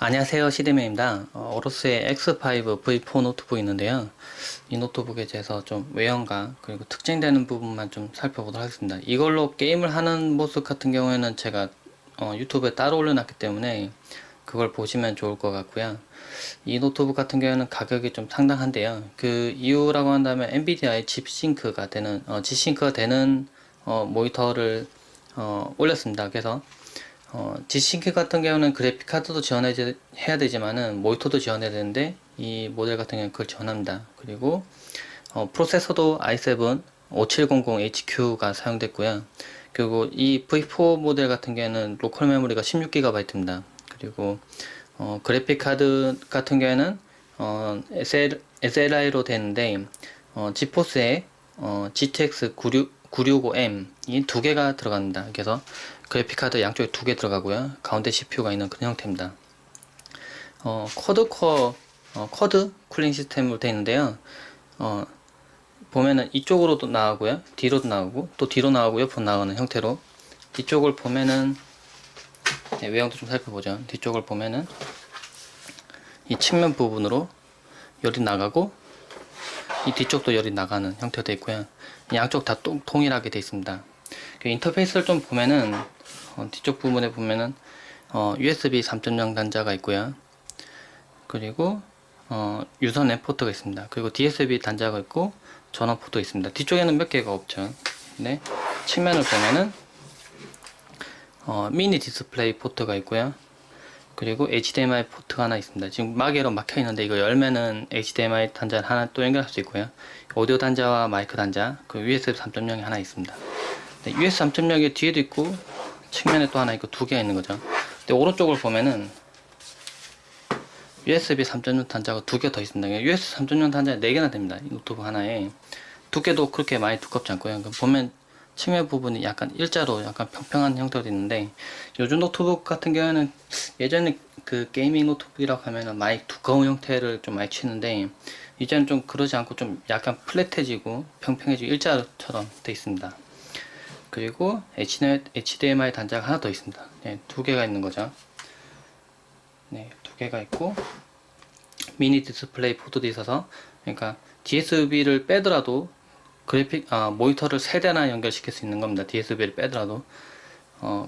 안녕하세요, 시드맨입니다. 오로스의 X5 V4 노트북이 있는데요. 이 노트북에 대해서 좀 외형과 그리고 특징되는 부분만 좀 살펴보도록 하겠습니다. 이걸로 게임을 하는 모습 같은 경우에는 제가 유튜브에 따로 올려놨기 때문에 그걸 보시면 좋을 것 같고요. 이 노트북 같은 경우에는 가격이 좀 상당한데요. 그 이유라고 한다면 엔비디아의 G싱크가 되는 모니터를 올렸습니다. 그래서 G싱크 같은 경우는 그래픽 카드도 지원해야 되지만은 모니터도 지원해야 되는데 이 모델 같은 경우는 그걸 지원합니다. 그리고 프로세서도 i7 5700HQ가 사용됐고요. 그리고 이 V4 모델 같은 경우에는 로컬 메모리가 16GB입니다. 그리고 그래픽 카드 같은 경우에는 SLI로 되는데 지포스에 GTX 965M 이 두 개가 들어갑니다. 그래서 그래픽 카드 양쪽에 두 개 들어가고요. 가운데 CPU가 있는 그런 형태입니다. 쿼드 쿨링 시스템으로 되어 있는데요. 보면은 이쪽으로도 나가고요. 뒤로도 나오고 또 뒤로 나오고 옆으로 나가는 형태로 뒤쪽을 보면은 외형도 좀 살펴보죠. 뒤쪽을 보면은 이 측면 부분으로 열이 나가고 이 뒤쪽도 열이 나가는 형태가 되어 있고요. 양쪽 다 동일하게 되어 있습니다. 그 인터페이스를 좀 보면은 뒤쪽 부분에 보면은 USB 3.0 단자가 있고요. 그리고 유선 램 포트가 있습니다. 그리고 DSB 단자가 있고 전원 포트가 있습니다. 뒤쪽에는 몇 개가 없죠. 네. 측면을 보면은 미니 디스플레이 포트가 있고요. 그리고 HDMI 포트가 하나 있습니다. 지금 마개로 막혀 있는데 이거 열면은 HDMI 단자를 하나 또 연결할 수 있고요. 오디오 단자와 마이크 단자, 그 USB 3.0이 하나 있습니다. 네, USB 3.0이 뒤에도 있고 측면에 또 하나 있고 두 개가 있는 거죠. 근데 오른쪽을 보면은 USB 3.0 단자가 두 개 더 있습니다. USB 3.0 단자 4개나 됩니다. 이 노트북 하나에. 두께도 그렇게 많이 두껍지 않고요. 보면 측면 부분이 약간 일자로 약간 평평한 형태로 있는데 요즘 노트북 같은 경우에는 예전에 그 게이밍 노트북이라고 하면은 많이 두꺼운 형태를 좀 많이 취는데 이제는 좀 그러지 않고 좀 약간 플랫해지고 평평해지고 일자처럼 되어 있습니다. 그리고 HDMI 단자가 하나 더 있습니다. 네, 두 개가 있는 거죠. 네, 두 개가 있고 미니 디스플레이 포트도 있어서 그러니까 DSB를 빼더라도 모니터를 3대나 연결시킬 수 있는 겁니다. DSB를 빼더라도.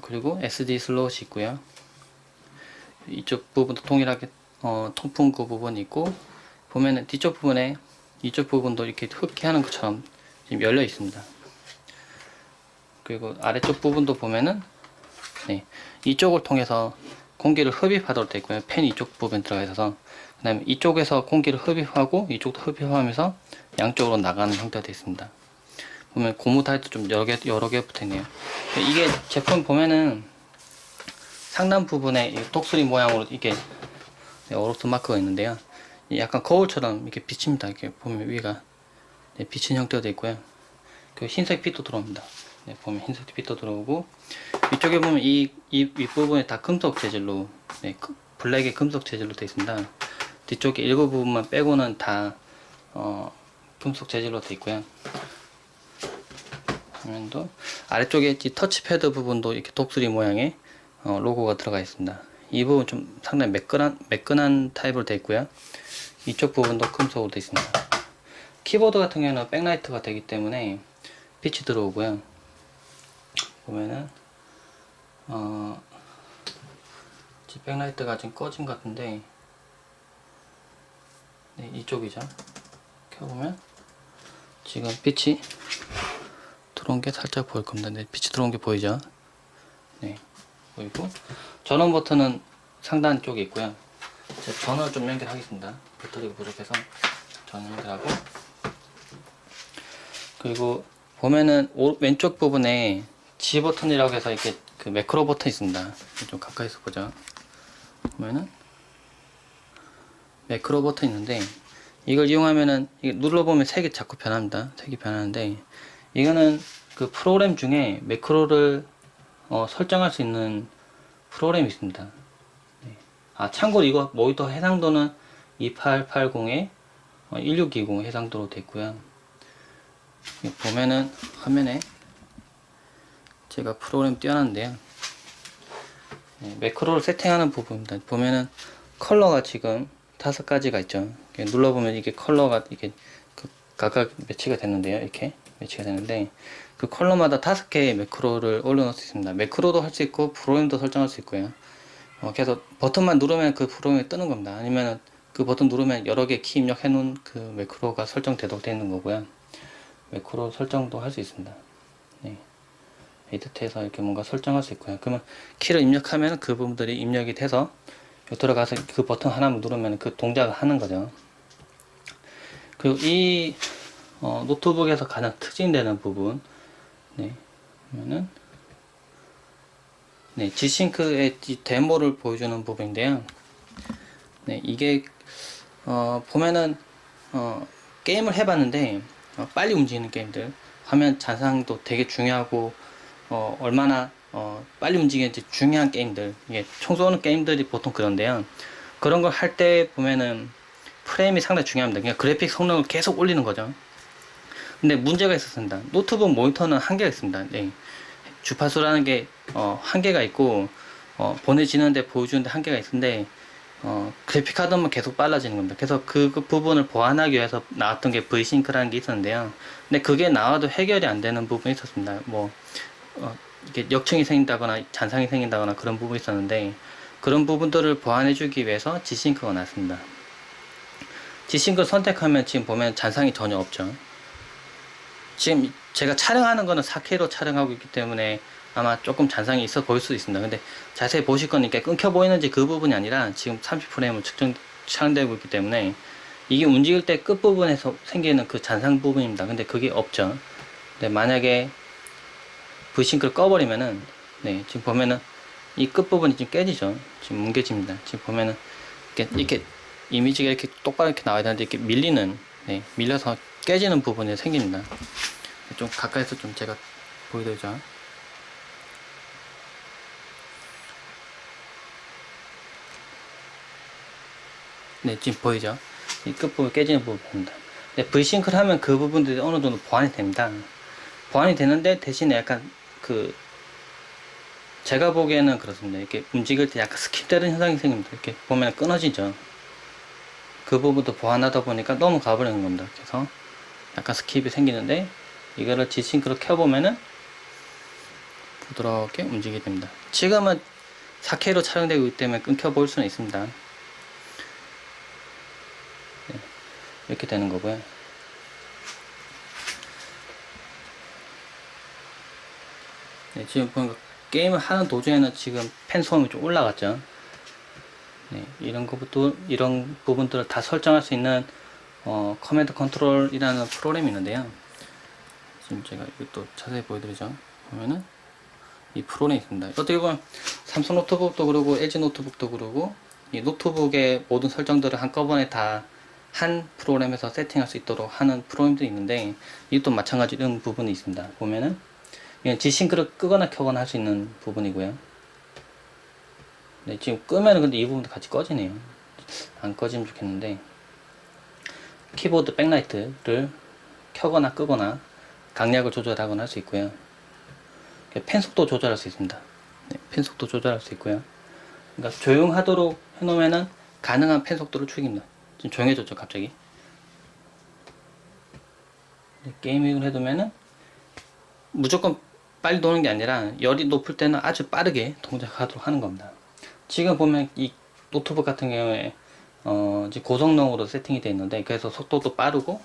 그리고 SD 슬롯이 있고요. 이쪽 부분도 동일하게 통풍 그 부분이 있고 보면은 뒤쪽 부분에 이쪽 부분도 이렇게 흡기하는 것처럼 지금 열려 있습니다. 그리고 아래쪽 부분도 보면은 네, 이쪽을 통해서 공기를 흡입하도록 되어 있고요. 팬이 이쪽 부분에 들어가 있어서 그 다음에 이쪽에서 공기를 흡입하고 이쪽도 흡입하면서 양쪽으로 나가는 형태가 되어 있습니다. 보면 고무 타입도 좀 여러 개 붙어 있네요. 이게 제품 보면은 상단 부분에 독수리 모양으로 이게 오로스 마크가 있는데요. 약간 거울처럼 이렇게 비칩니다. 이렇게 보면 위가 비친 형태가 되어 있고요. 그 흰색 빛도 들어옵니다. 네, 보면 흰색 빛도 들어오고 위쪽에 보면 이 윗부분에 다 금속 재질로 블랙의 금속 재질로 되어 있습니다. 뒤쪽에 일부 부분만 빼고는 다 금속 재질로 되어 있고요. 화면도 아래쪽에 터치패드 부분도 이렇게 독수리 모양의 로고가 들어가 있습니다. 이 부분 좀 상당히 매끈한 타입으로 되어 있고요. 이쪽 부분도 금속으로 되어 있습니다. 키보드 같은 경우는 백라이트가 되기 때문에 빛이 들어오고요. 보면은 백라이트가 지금 꺼진 것 같은데 네, 이쪽이죠. 켜보면 지금 빛이 들어온 게 살짝 보일 겁니다. 네, 빛이 들어온 게 보이죠? 네, 보이고 전원 버튼은 상단 쪽에 있고요. 제가 전원을 좀 연결하겠습니다. 배터리가 부족해서 전원 연결하고 그리고 보면은 왼쪽 부분에 G 버튼이라고 해서 이렇게 그 매크로 버튼이 있습니다. 좀 가까이서 보죠. 보면은 매크로 버튼이 있는데 이걸 이용하면은 눌러보면 색이 자꾸 변합니다. 색이 변하는데 이거는 그 프로그램 중에 매크로를 설정할 수 있는 프로그램이 있습니다. 네. 참고로 이거 모니터 해상도는 2880에 1620 해상도로 됐고요. 보면은 화면에 제가 프로그램 띄워놨는데요. 네, 매크로를 세팅하는 부분입니다. 보면은 컬러가 지금 5가지가 있죠. 이렇게 눌러보면 이게 컬러가 이게 각각 매치가 됐는데요. 이렇게 매치가 되는데 그 컬러마다 5개의 매크로를 올려놓을 수 있습니다. 매크로도 할 수 있고 프로그램도 설정할 수 있고요. 그래서 버튼만 누르면 그 프로그램이 뜨는 겁니다. 아니면 그 버튼 누르면 여러 개 키 입력해 놓은 그 매크로가 설정되도록 되어 있는 거고요. 매크로 설정도 할 수 있습니다. 네. 에디트에서 이렇게 뭔가 설정할 수 있고요. 그러면 키를 입력하면 그 부분들이 입력이 돼서 들어가서 그 버튼 하나만 누르면 그 동작을 하는 거죠. 그리고 이 노트북에서 가장 특징되는 부분, 네, 그러면은 네, Gsync의 데모를 보여주는 부분인데요. 네, 이게 보면은 게임을 해봤는데 빨리 움직이는 게임들, 화면 잔상도 되게 중요하고 얼마나 빨리 움직이는지 중요한 게임들, 이게 총 쏘는 게임들이 보통 그런데요. 그런 걸 할 때 보면은 프레임이 상당히 중요합니다. 그냥 그래픽 성능을 계속 올리는 거죠. 근데 문제가 있었습니다. 노트북 모니터는 한계가 있습니다. 네. 주파수라는 게 한계가 있고 보내지는데 보여주는데 한계가 있는데 그래픽 카드만 계속 빨라지는 겁니다. 그래서 그 부분을 보완하기 위해서 나왔던 게 Vsync라는 게 있었는데요. 근데 그게 나와도 해결이 안 되는 부분이 있었습니다. 뭐 이게 역층이 생긴다거나 잔상이 생긴다거나 그런 부분이 있었는데 그런 부분들을 보완해주기 위해서 Gsync가 나왔습니다. Gsync를 선택하면 지금 보면 잔상이 전혀 없죠. 지금 제가 촬영하는 거는 4K로 촬영하고 있기 때문에 아마 조금 잔상이 있어 보일 수도 있습니다. 근데 자세히 보실 거니까 끊겨 보이는지 그 부분이 아니라 지금 30프레임을 촬영되고 있기 때문에 이게 움직일 때 끝부분에서 생기는 그 잔상 부분입니다. 근데 그게 없죠. 근데 만약에 Vsync를 꺼버리면은 네, 지금 보면은 이 끝부분이 지금 깨지죠. 지금 뭉개집니다. 지금 보면은 이렇게 이미지가 이렇게 똑바로 이렇게 나와야 되는데 이렇게 밀리는, 네, 밀려서 깨지는 부분이 생깁니다. 좀 가까이서 좀 제가 보여드리죠. 네, 지금 보이죠? 이 끝부분 깨지는 부분입니다. 네, Vsync를 하면 그 부분들이 어느 정도 보완이 됩니다. 보완이 되는데 대신에 약간 제가 보기에는 그렇습니다. 이렇게 움직일 때 약간 스킵되는 현상이 생깁니다. 이렇게 보면 끊어지죠. 그 부분도 보완하다 보니까 너무 가버리는 겁니다. 그래서 약간 스킵이 생기는데 이거를 Gsync로 켜보면은 부드럽게 움직이게 됩니다. 지금은 4K로 촬영되고 있기 때문에 끊겨 보일 수는 있습니다. 네, 이렇게 되는 거고요. 네, 지금 보니까 게임을 하는 도중에는 지금 팬 소음이 좀 올라갔죠. 네, 이런 부분들을 다 설정할 수 있는 커맨드 컨트롤이라는 프로그램이 있는데요. 지금 제가 이것도 자세히 보여드리죠. 보면은 이 프로그램이 있습니다. 어떻게 보면 삼성 노트북도 그러고 LG 노트북도 그러고 이 노트북의 모든 설정들을 한꺼번에 다 한 프로그램에서 세팅할 수 있도록 하는 프로그램들이 있는데 이것도 마찬가지 이런 부분이 있습니다. 보면은 이건 Gsync를 끄거나 켜거나 할 수 있는 부분이고요. 네, 지금 끄면은 근데 이 부분도 같이 꺼지네요. 안 꺼지면 좋겠는데 키보드 백라이트를 켜거나 끄거나 강약을 조절하거나 할 수 있고요. 펜 속도 조절할 수 있습니다. 네, 펜 속도 조절할 수 있고요. 그러니까 조용하도록 해놓으면은 가능한 펜 속도를 축입니다. 지금 조용해졌죠, 갑자기. 네, 게이밍을 해두면은 무조건 빨리 도는 게 아니라 열이 높을 때는 아주 빠르게 동작하도록 하는 겁니다. 지금 보면 이 노트북 같은 경우에 이제 고성능으로 세팅이 되어 있는데 그래서 속도도 빠르고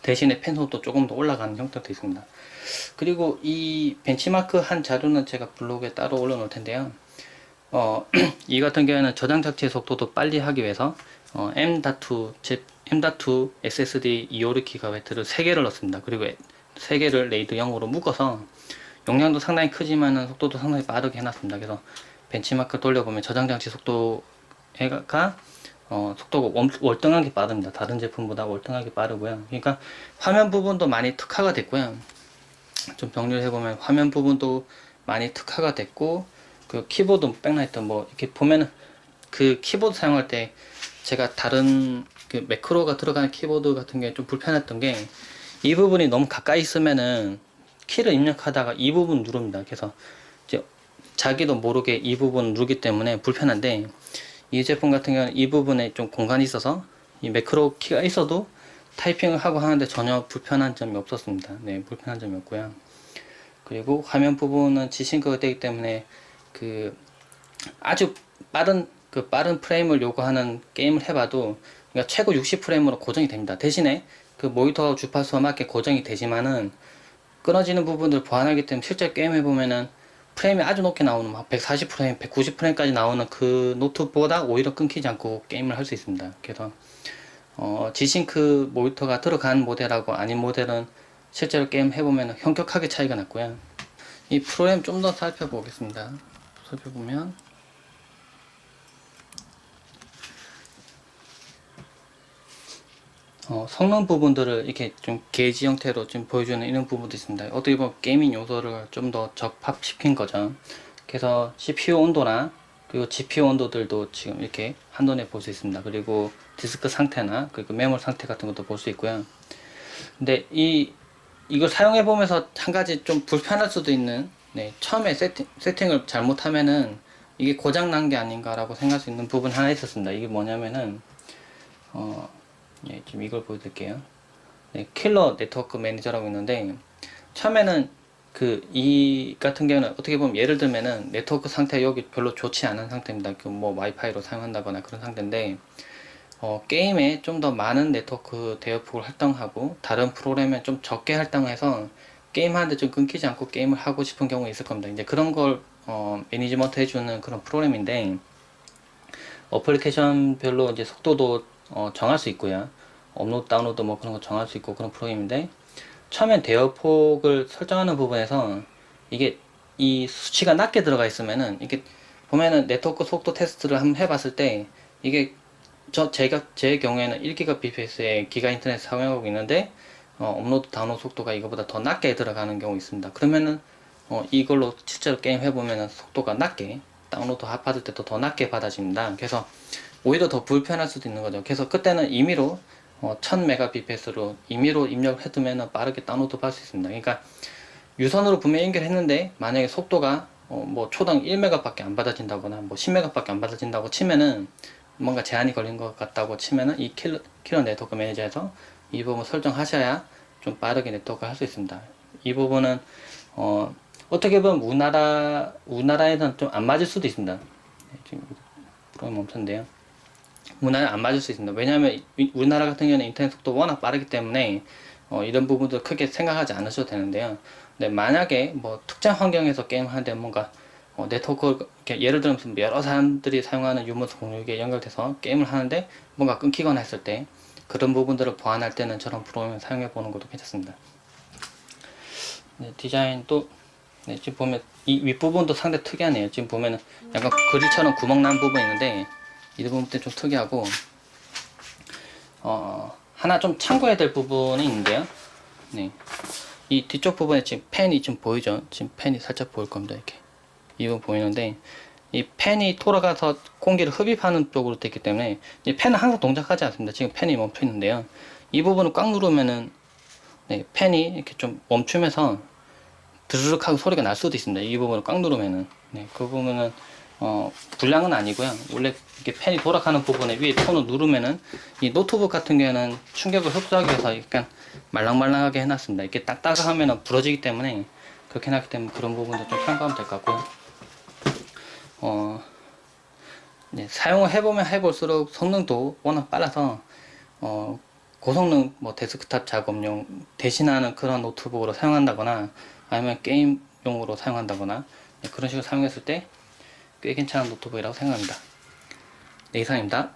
대신에 펜 속도 조금 더 올라가는 형태도 있습니다. 그리고 이 벤치마크 한 자료는 제가 블로그에 따로 올려놓을 텐데요. 이 같은 경우에는 저장 장치 속도도 빨리 하기 위해서 M.2 SSD 256GB를 3개를 넣습니다. 그리고 3개를 레이드 0으로 묶어서 용량도 상당히 크지만 속도도 상당히 빠르게 해놨습니다. 그래서 벤치마크 돌려보면 저장 장치 속도가 속도가 월등하게 빠릅니다. 다른 제품보다 월등하게 빠르고요. 그러니까 화면 부분도 많이 특화가 됐고요. 좀 정리를 해보면 화면 부분도 많이 특화가 됐고 그 키보드 백라이트 뭐 이렇게 보면은 그 키보드 사용할 때 제가 다른 그 매크로가 들어가는 키보드 같은 게 좀 불편했던 게 이 부분이 너무 가까이 있으면은 키를 입력하다가 이 부분 누릅니다. 그래서 이제 자기도 모르게 이 부분 누르기 때문에 불편한데 이 제품 같은 경우는 이 부분에 좀 공간이 있어서 이 매크로 키가 있어도 타이핑을 하고 하는데 전혀 불편한 점이 없었습니다. 네, 불편한 점이 없고요. 그리고 화면 부분은 G싱크가 되기 때문에 그 아주 빠른 프레임을 요구하는 게임을 해봐도 그러니까 최고 60프레임으로 고정이 됩니다. 대신에 그 모니터 주파수와 맞게 고정이 되지만은 끊어지는 부분들 보완하기 때문에 실제 게임 해보면은 프레임이 아주 높게 나오는 막 140프레임, 190프레임까지 나오는 그 노트보다 오히려 끊기지 않고 게임을 할 수 있습니다. 그래서 G싱크 모니터가 들어간 모델하고 아닌 모델은 실제로 게임 해보면 현격하게 차이가 났고요. 이 프로그램 좀 더 살펴보겠습니다. 살펴보면 성능 부분들을 이렇게 좀 게이지 형태로 좀 보여주는 이런 부분도 있습니다. 어떻게 보면 게이밍 요소를 좀 더 적합시킨 거죠. 그래서 CPU 온도나 그리고 GPU 온도들도 지금 이렇게 한눈에 볼 수 있습니다. 그리고 디스크 상태나 그리고 메모리 상태 같은 것도 볼 수 있고요. 근데 이걸 사용해 보면서 한 가지 좀 불편할 수도 있는, 네, 처음에 세팅을 잘못하면은 이게 고장 난 게 아닌가라고 생각할 수 있는 부분 하나 있었습니다. 이게 뭐냐면은 네, 지금 이걸 보여드릴게요. 네, 킬러 네트워크 매니저라고 있는데 처음에는 이 같은 경우는 어떻게 보면 예를 들면은 네트워크 상태 여기 별로 좋지 않은 상태입니다. 뭐 와이파이로 사용한다거나 그런 상태인데 게임에 좀 더 많은 네트워크 대역폭을 할당하고 다른 프로그램에 좀 적게 할당해서 게임하는데 좀 끊기지 않고 게임을 하고 싶은 경우가 있을 겁니다. 이제 그런 걸 매니지먼트 해주는 그런 프로그램인데 어플리케이션별로 이제 속도도 정할 수 있고요. 업로드 다운로드 뭐 그런 거 정할 수 있고 그런 프로그램인데 처음엔 대역폭을 설정하는 부분에서 이게 이 수치가 낮게 들어가 있으면은 이게 보면은 네트워크 속도 테스트를 한번 해봤을 때 이게 제 경우에는 1GBps의 기가 인터넷 사용하고 있는데 업로드 다운로드 속도가 이거보다 더 낮게 들어가는 경우 있습니다. 그러면은 이걸로 실제로 게임 해보면은 속도가 낮게 다운로드 받을 때도 더 낮게 받아집니다. 그래서 오히려 더 불편할 수도 있는 거죠. 그래서 그때는 임의로 1000mbps로 임의로 입력을 해두면 빠르게 다운로드 받을 수 있습니다. 그러니까 유선으로 분명히 연결했는데 만약에 속도가 뭐 초당 1메가 밖에 안 받아진다거나 뭐 10메가 밖에 안 받아진다고 치면은 뭔가 제한이 걸린 것 같다고 치면은 이 킬러 네트워크 매니저에서 이 부분 설정하셔야 좀 빠르게 네트워크 할 수 있습니다. 이 부분은 어떻게 보면 우리나라에는 좀 안 맞을 수도 있습니다. 네, 지금 프로그램 멈췄는데요. 우리나라에 안 맞을 수 있습니다. 왜냐하면 우리나라 같은 경우는 인터넷 속도 워낙 빠르기 때문에 이런 부분도 크게 생각하지 않으셔도 되는데요. 근데 만약에 뭐 특정 환경에서 게임하는데 뭔가 네트워크 예를 들면 여러 사람들이 사용하는 유무선 공유기에 연결돼서 게임을 하는데 뭔가 끊기거나 했을 때 그런 부분들을 보완할 때는 저런 프로그램을 사용해 보는 것도 괜찮습니다. 네, 디자인도 네, 지금 보면 이 윗부분도 상당히 특이하네요. 지금 보면은 약간 그릴처럼 구멍 난 부분이 있는데 이 부분 좀 특이하고 하나 좀 참고해야 될 부분이 있는데요. 네, 이 뒤쪽 부분에 지금 팬이 좀 보이죠? 지금 팬이 살짝 보일 겁니다. 이렇게 이 부분 보이는데 이 팬이 돌아가서 공기를 흡입하는 쪽으로 되기 때문에 이 팬은 항상 동작하지 않습니다. 지금 팬이 멈춰 있는데요. 이 부분을 꽉 누르면은 네, 팬이 이렇게 좀 멈추면서 드르륵 하고 소리가 날 수도 있습니다. 이 부분을 꽉 누르면은 네, 그 부분은 불량은 아니고요. 원래 이렇게 팬이 돌아가는 부분에 위에 톤을 누르면은 이 노트북 같은 경우에는 충격을 흡수하기 위해서 약간 말랑말랑하게 해놨습니다. 이렇게 딱딱하면은 부러지기 때문에 그렇게 해놨기 때문에 그런 부분도 좀 참고하면 될 것 같고요. 네, 사용을 해보면 해볼수록 성능도 워낙 빨라서 고성능 뭐 데스크탑 작업용 대신하는 그런 노트북으로 사용한다거나 아니면 게임용으로 사용한다거나 네, 그런 식으로 사용했을 때 꽤 괜찮은 노트북이라고 생각합니다. 네, 이상입니다.